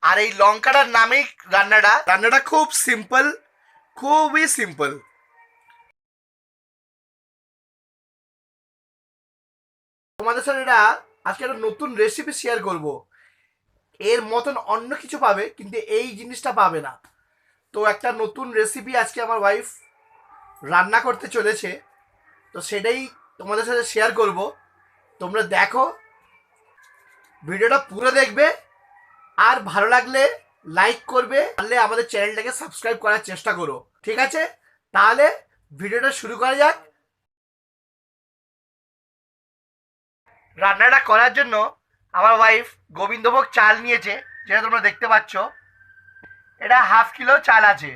আর এই লঙ্কাটার নামেই রান্নাটা খুব সিম্পল, খুবই সিম্পল। তোমাদের সাথে এটা আজকে একটা নতুন রেসিপি শেয়ার করব। এর মতন অন্য কিছু পাবে কিন্তু এই জিনিসটা পাবে না। তো একটা নতুন রেসিপি আজকে আমার ওয়াইফ রান্না করতে চলেছে, তো সেটাই তোমাদের সাথে শেয়ার করব। তোমরা দেখো, ভিডিওটা পুরো দেখবে, আর ভালো লাগলে লাইক করবে, তাহলে আমাদের চ্যানেলটাকে সাবস্ক্রাইব করার চেষ্টা করো, ঠিক আছে? তাহলে ভিডিওটা শুরু করা যাক। রান্নাটা করার জন্য আমার ওয়াইফ গোবিন্দভোগ চাল নিয়েছে, যেটা তোমরা দেখতে পাচ্ছ। এটা 1/2 কিলো চাল আছে।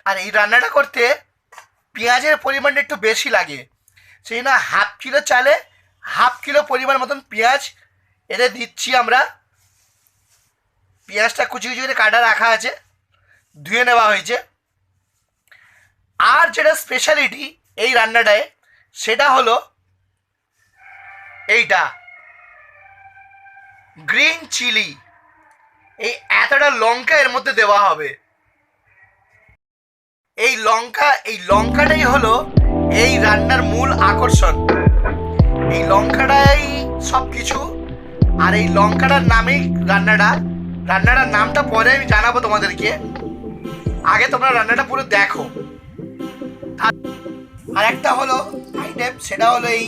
আর এই রান্নাটা করতে পেঁয়াজের পরিমাণটা একটু বেশি লাগে, সেই জন্য 1/2 কিলো চালে 1/2 কিলো পরিমাণ মতন পেঁয়াজ এতে দিচ্ছি আমরা। পেঁয়াজটা কুচি কুচি করে কাটা রাখা আছে, ধুয়ে নেওয়া হয়েছে। আর যেটা স্পেশালিটি এই রান্নাটায়, সেটা হলো এইটা গ্রিন চিলি। এই এতটা লঙ্কা এর মধ্যে দেওয়া হবে। এই লঙ্কাটাই হলো এই রান্নার মূল আকর্ষণ। এই লঙ্কাটাই সব কিছু। আর এই লঙ্কাটার নামেই রান্নাটার নামটা পরে আমি জানাবো তোমাদেরকে। আগে তোমরা রান্নাটা পুরো দেখো। আর একটা হলো আইটেম, সেটা হলো এই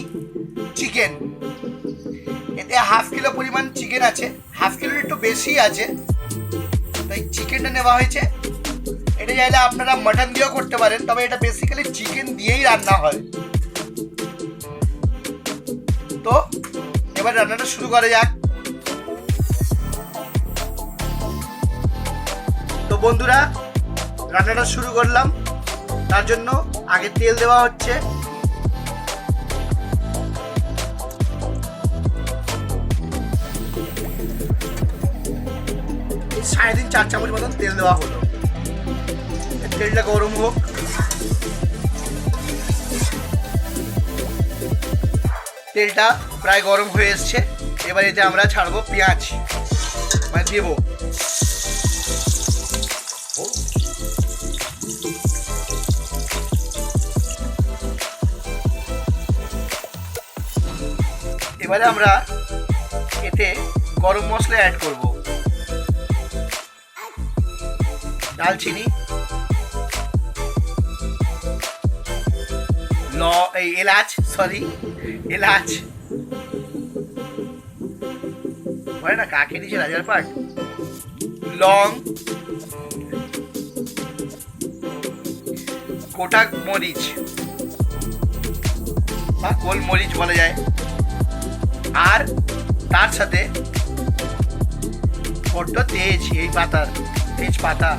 চিকেন। এতে 1/2 কিলো পরিমাণ চিকেন আছে, 1/2 কিলোর একটু বেশি আছে। তো এই চিকেনটা নেওয়া হয়েছে। এটা চাইলে আপনারা মাটন দিয়েও করতে পারেন, তবে এটা বেসিক্যালি চিকেন দিয়েই রান্না হয়। তো এবার রান্নাটা শুরু করা যাক। তো বন্ধুরা, রান্নাটা শুরু করলাম। তার জন্য আগে তেল দেওয়া হচ্ছে। এই 3.5-4 চামচ মতন তেল দেওয়া হলো। তেলটা গরম হোক। তেলটা প্রায় গরম হয়ে এসছে। এবার এতে আমরা ছাড়বো পেঁয়াজ, মানে দেবো। এবারে আমরা এতে গরম মশলা অ্যাড করব। দালচিনি, এলাচ বলে না, কাকে দিয়েছে রাজার পাট, লং, গোটা মরিচ বা গোলমরিচ বলা যায়। আর তার সাথে বড্ড তেজপাতা।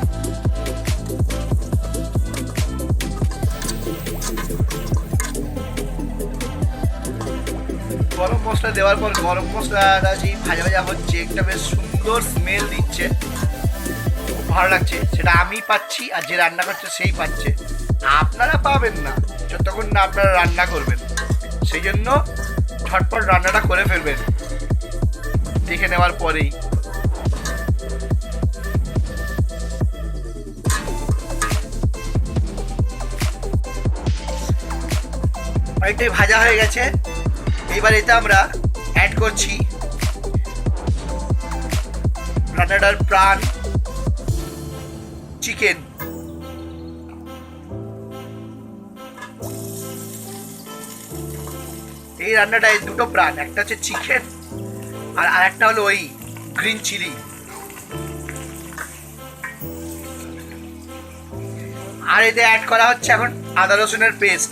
গরম মশলা দেওয়ার পর গরম মশলাটা যেই ভাজা হচ্ছে, একটা বেশ সুন্দর স্মেল দিচ্ছে, খুব ভালো লাগছে। সেটা আমি পাচ্ছি, আর যে রান্না করছে সেই পাচ্ছে। আপনারা পাবেন না যতক্ষণ না আপনারা রান্না করবেন। সেই জন্য ঝটপট রান্নাটা করে ফেলবেন দেখে নেওয়ার পরেই। অনেকটাই ভাজা হয়ে গেছে। এইবার এতে আমরা অ্যাড করছি রান্নাটার প্রাণ, চিকেন। এই রান্নাটায় দুটো প্রাণ, একটা হচ্ছে চিকেন আর আরেকটা হলো ওই গ্রিন চিলি। আর এতে অ্যাড করা হচ্ছে এখন আদা রসুনের পেস্ট।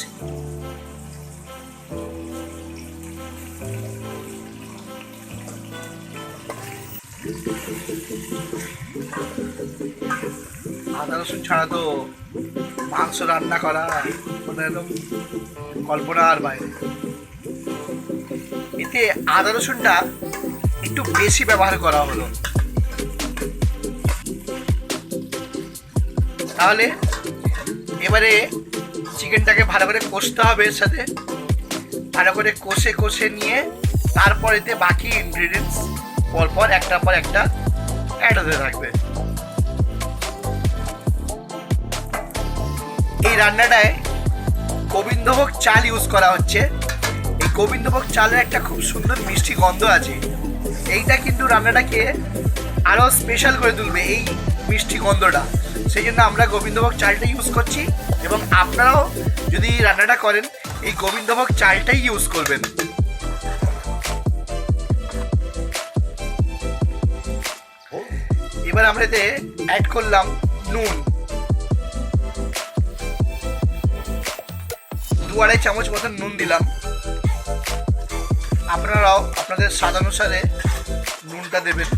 আদা রসুন ছাড়া তো মাংস রান্না করা মানে একদম কল্পনার বাইরে। এতে আদা রসুনটা একটু বেশি ব্যবহার করা হলো, তাহলে এবারে চিকেনটাকে ভালো করে কষতে হবে। এর সাথে ভালো করে কষে নিয়ে তারপর এতে বাকি ইনগ্রিডিয়েন্টস পরপর একটার পর একটা অ্যাড হতে থাকবে। এই রান্নাটায় গোবিন্দভোগ চাল ইউজ করা হচ্ছে। এই গোবিন্দভোগ চালের একটা খুব সুন্দর মিষ্টি গন্ধ আছে। এইটা কিন্তু রান্নাটাকে আরও স্পেশাল করে তুলবে, এই মিষ্টি গন্ধটা। সেই জন্য আমরা গোবিন্দভোগ চালটা ইউজ করছি, এবং আপনারাও যদি রান্নাটা করেন এই গোবিন্দভোগ চালটাই ইউজ করবেন। এবার আমরা এতে অ্যাড করলাম নুন, 2-2.5 চামচ মতন নুন দিলাম। আপনারাও আপনাদের স্বাদ অনুসারে নুনটা দেবেন।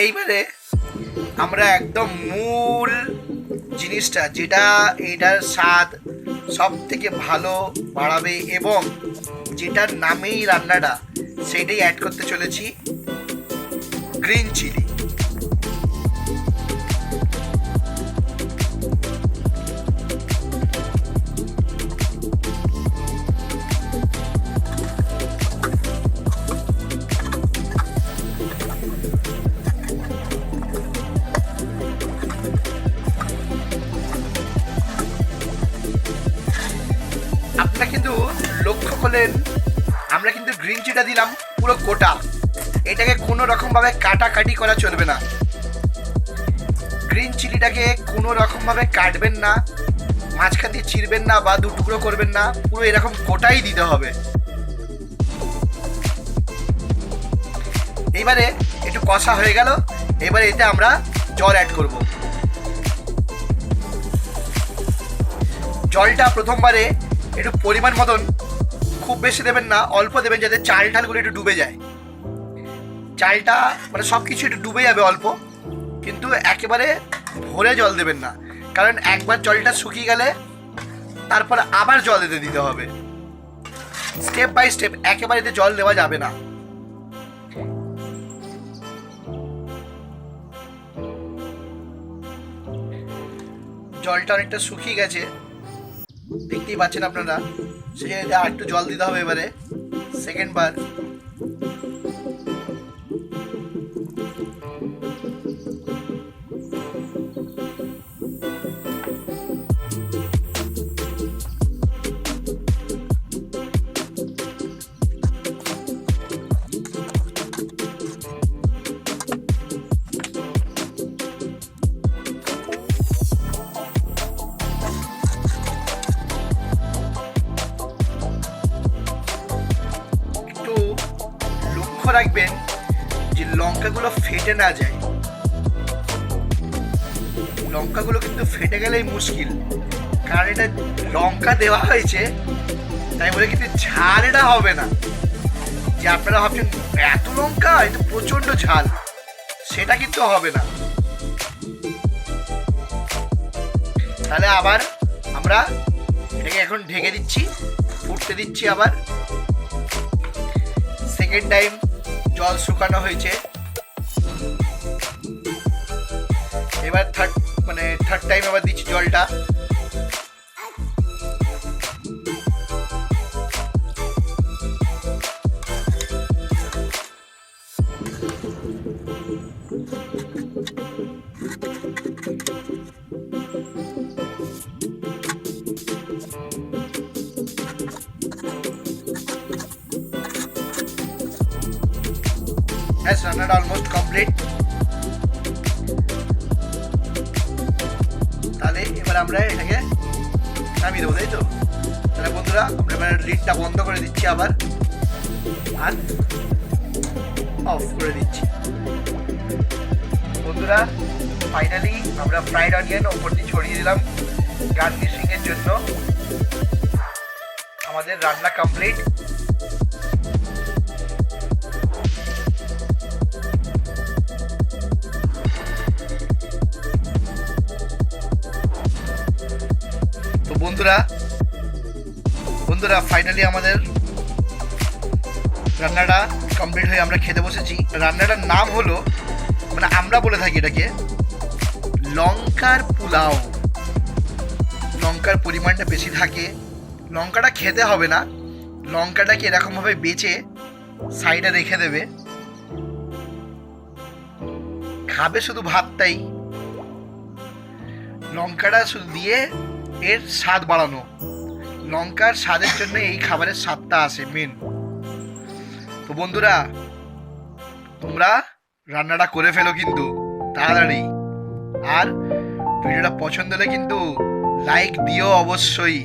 এইবারে আমরা একদম মূল জিনিসটা, যেটা এটার স্বাদ সব থেকে ভালো বাড়াবে এবং যেটার নামেই রান্নাটা, সেইটাই অ্যাড করতে চলেছি, গ্রিন চিলি। আপনারা কিন্তু লক্ষ্য করলেন আমরা কিন্তু গ্রিন চিলিটা দিলাম পুরো গোটা। এটাকে কোনো রকমভাবে কাটাকাটি করা চলবে না। গ্রিন চিলিটাকে কোনো রকমভাবে কাটবেন না, মাঝখান দিয়ে চিরবেন না বা 2 টুকরো করবেন না, পুরো এরকম গোটাই দিতে হবে। এইবারে একটু কষা হয়ে গেল। এবারে এতে আমরা জল অ্যাড করব। জলটা প্রথমবারে একটু পরিমাণ মতন, খুব বেশি দেবেন না, অল্প দেবেন, যাতে চাল ঠালগুলো একটু ডুবে যায়। চালটা মানে সব কিছু একটু ডুবে যাবে অল্প, কিন্তু একেবারে ভরে জল দেবেন না, কারণ একবার জলটা শুকিয়ে গেলে তারপর আবার জল দিতে হবে। স্টেপ বাই স্টেপ, একেবারে এতে জল দেওয়া যাবে না। জলটা অনেকটা শুকিয়ে গেছে, দেখতেই পাচ্ছেন আপনারা। সেই জন্য আর একটু জল দিতে হবে এবারে সেকেন্ড বার। রাখবেন যে লঙ্কাগুলো ফেটে না যায়। লঙ্কাগুলো কিন্তু ফেটে গেলেই মুশকিল, কারণ এটা লঙ্কা দেওয়া হয়েছে, তাই বলে কিন্তু ঝাল এটা হবে না। যে আপনারা ভাবছেন এত লঙ্কা, এটা প্রচন্ড ঝাল, সেটা কিন্তু হবে না। তাহলে আবার আমরা এটাকে এখন ঢেকে দিচ্ছি, ফুটতে দিচ্ছি। আবার সেকেন্ড টাইম জল শুকানো হয়েছে। এবার থার্ড টাইম আবার দিচ্ছি জলটা। রান্নাটা অলমোস্ট কমপ্লিট। তাহলে এবার আমরা এটাকে নামিয়ে দেবো, তাই তো? তাহলে বন্ধুরা আমরা এবার লিডটা বন্ধ করে দিচ্ছি আবার, আর অফ করে দিচ্ছি। বন্ধুরা ফাইনালি আমরা ফ্রাইড অনিয়ন ওপর দিয়ে ছড়িয়ে দিলাম গার্নিশিং এর জন্য। আমাদের রান্না কমপ্লিট। বন্ধুরা ফাইনালি আমাদের রান্নাটা কমপ্লিট হয়ে আমরা খেতে বসেছি। রান্নাটার নাম হলো, মানে আমরা বলে থাকি এটাকে লঙ্কার পোলাও। লঙ্কার পরিমাণটা বেশি থাকে। লঙ্কাটা খেতে হবে না, লঙ্কাটাকে এরকমভাবে বেচে সাইডে রেখে দেবে, খাবে শুধু ভাতটাই। লঙ্কাটা শুধু দিয়ে এর স্বাদ বাড়ানো, লঙ্কার স্বাদের জন্য এই খাবারের স্বাদটা আসে মেন। তো বন্ধুরা, তোমরা রান্নাটা করে ফেলো কিন্তু তাড়াতাড়ি। আর ভিডিওটা পছন্দ হলে কিন্তু লাইক দিও অবশ্যই।